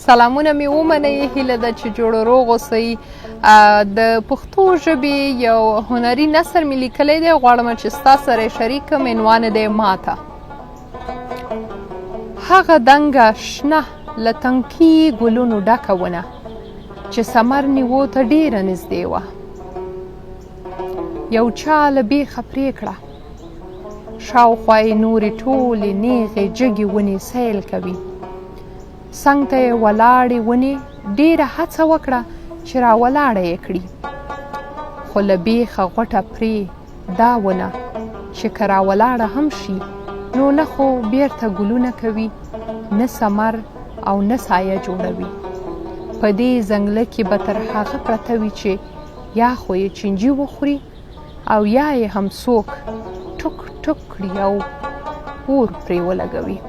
سلامونه مې ومنئ، هیله ده چې جوړ روغ اوسئ. د پښتو ژبې یو هنري نثر مې لیکلی دی، غواړم چې ستا سره یې شریک کړم. عنوان دی ماته. هغه دنګه شنه له تنکي ګلونو ډکه ونه چې ثمر نیوو ته ډېره نږدې وه، یو چا له بیخه پرې کړه، شاوخوا یې نورې ټولې نیغې جګې ونې سیل کوي. څنګ ته یې ولاړې ونې ډېره هڅه وکړه چې راولاړه یې کړي، خو له بیخه غوټه پرې دا ونه چې که راولاړه هم شي نو نه خو بیرته ګلونه کوي، نه ثمر او نه سایه جوړوي. په دې ځنګله کې به تر هغه پرته وي چې یا خو یې چینجي وخوري او یا یې هم څوک ټوک ټوک کړي او اور پرې ولګوي.